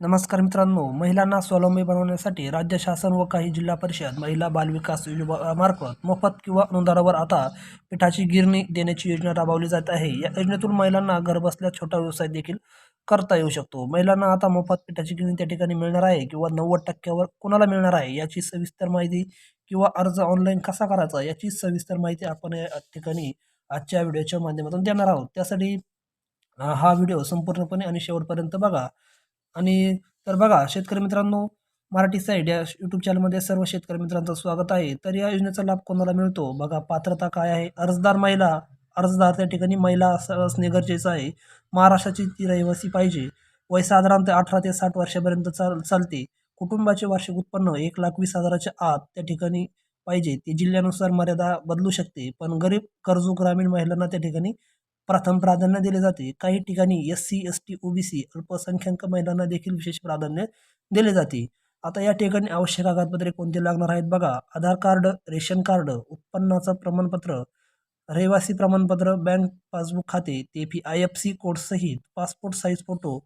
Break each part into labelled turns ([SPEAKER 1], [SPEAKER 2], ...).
[SPEAKER 1] नमस्कार मित्रांनो, महिलांना स्वावलंबी बनवण्यासाठी राज्य शासन व काही जिल्हा परिषद महिला बालविकास विभागामार्फत मोफत किंवा अनुदानावर आता पिठाची गिरणी देण्याची योजना राबवली जात आहे. या योजनेतून महिलांना घरबसल्या छोटा व्यवसाय देखील करता येऊ शकतो. महिलांना आता मोफत पिठाची गिरणी त्या ठिकाणी मिळणार आहे किंवा 90% कोणाला मिळणार आहे याची सविस्तर माहिती किंवा अर्ज ऑनलाईन कसा करायचा याची सविस्तर माहिती आपण या ठिकाणी आजच्या व्हिडिओच्या माध्यमातून देणार आहोत. त्यासाठी हा व्हिडिओ संपूर्णपणे आणि शेवटपर्यंत बघा. आणि तर बघा शेतकरी मित्रांनो, मराठी साईड या यूट्यूब चॅनलमध्ये सर्व शेतकरी मित्रांचं स्वागत आहे. तर या योजनेचा लाभ कोणाला मिळतो बघा. पात्रता काय आहे. अर्जदार त्या ठिकाणी महिला असणे गरजेचं आहे. महाराष्ट्राची ती रहिवासी पाहिजे. वय साधारणतः 18 ते 60 वर्षापर्यंत चालते. कुटुंबाचे वार्षिक उत्पन्न 1,20,000च्या आत त्या ठिकाणी पाहिजे. ते जिल्ह्यानुसार मर्यादा बदलू शकते, पण गरीब गरजू ग्रामीण महिलांना त्या ठिकाणी प्रथम प्राधान्य दिले जाते. काही ठिकाणी SC, ST, OBC अल्पसंख्याक महिलांना देखील विशेष प्राधान्य दिले जाते. आता या ठिकाणी आवश्यक कागदपत्रे कोणती लागणार आहेत बघा. आधार कार्ड, रेशन कार्ड, उत्पन्नाचं प्रमाणपत्र, रहिवासी प्रमाणपत्र, बँक पासबुक खाते, ते IFSC कोड सहित पासपोर्ट साईज फोटो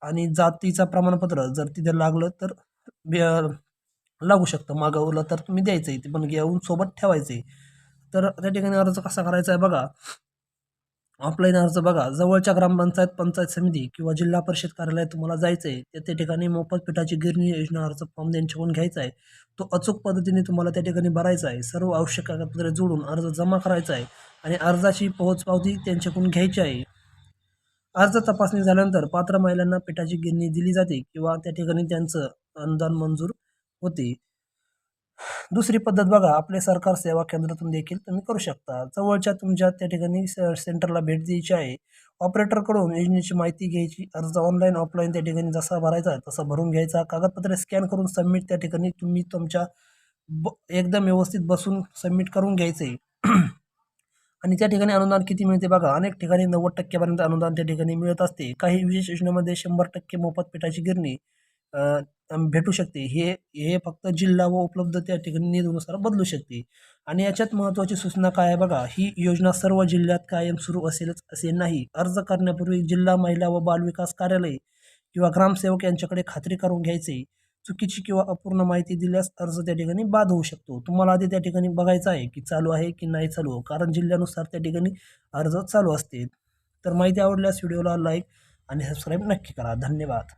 [SPEAKER 1] आणि जातीचं प्रमाणपत्र जर तिथे लागलं तर लागू शकतं. मागवलं तर तुम्ही द्यायचं आहे, ते पण घेऊन सोबत ठेवायचं आहे. तर त्या ठिकाणी अर्ज कसा करायचा आहे बघा. ऑफलाईन अर्ज बघा. जवळच्या ग्रामपंचायत, पंचायत समिती किंवा जिल्हा परिषद कार्यालयात तुम्हाला जायचं आहे. त्या ठिकाणी मोफत पिठाची गिरणी योजना अर्ज फॉर्म त्यांच्याकडून घ्यायचा आहे. तो अचूक पद्धतीने तुम्हाला त्या ठिकाणी भरायचा आहे. सर्व आवश्यक कागदपत्रे जोडून अर्ज जमा करायचा आहे आणि अर्जाची पोहोचपावती त्यांच्याकडून घ्यायची आहे. अर्ज तपासणी झाल्यानंतर पात्र महिलांना पिठाची गिरणी दिली जाते किंवा त्या ठिकाणी त्यांचं अनुदान मंजूर होते. दुसरी पद्धत बघा. आपले सरकार सेवा केंद्रातून देखील तुम्ही करू शकता. जवळच्या तुमच्या त्या ठिकाणी सेंटरला भेट द्यायची आहे. ऑपरेटरकडून योजनेची माहिती घ्यायची. अर्ज ऑनलाईन ऑफलाईन त्या ठिकाणी जसा भरायचा आहे तसा भरून घ्यायचा. कागदपत्रे स्कॅन करून सबमिट त्या ठिकाणी तुम्ही तुमच्या एकदम व्यवस्थित बसून सबमिट करून घ्यायचे. आणि त्या ठिकाणी अनुदान किती मिळते बघा. अनेक ठिकाणी 90% पर्यंत अनुदान त्या ठिकाणी मिळत असते. काही विशेष योजनेमध्ये 100% मोफत पिठाची गिरणी भेटू शकते. हे हे फक्त जिल्हा व उपलब्ध त्या ठिकाणी निधीनुसार बदलू शकते. आणि याच्यात महत्त्वाची सूचना काय आहे बघा. ही योजना सर्व जिल्ह्यात कायम सुरू असेलच असे नाही. अर्ज करण्यापूर्वी जिल्हा महिला व बालविकास कार्यालय किंवा ग्रामसेवक यांच्याकडे खात्री करून घ्यायचे. चुकीची किंवा अपूर्ण माहिती दिल्यास अर्ज त्या ठिकाणी बाद होऊ शकतो. तुम्हाला आधी त्या ठिकाणी बघायचं आहे की चालू आहे की नाही चालू, कारण जिल्ह्यानुसार त्या ठिकाणी अर्ज चालू असते. तर माहिती आवडल्यास व्हिडिओला लाईक आणि सबस्क्राईब नक्की करा. धन्यवाद.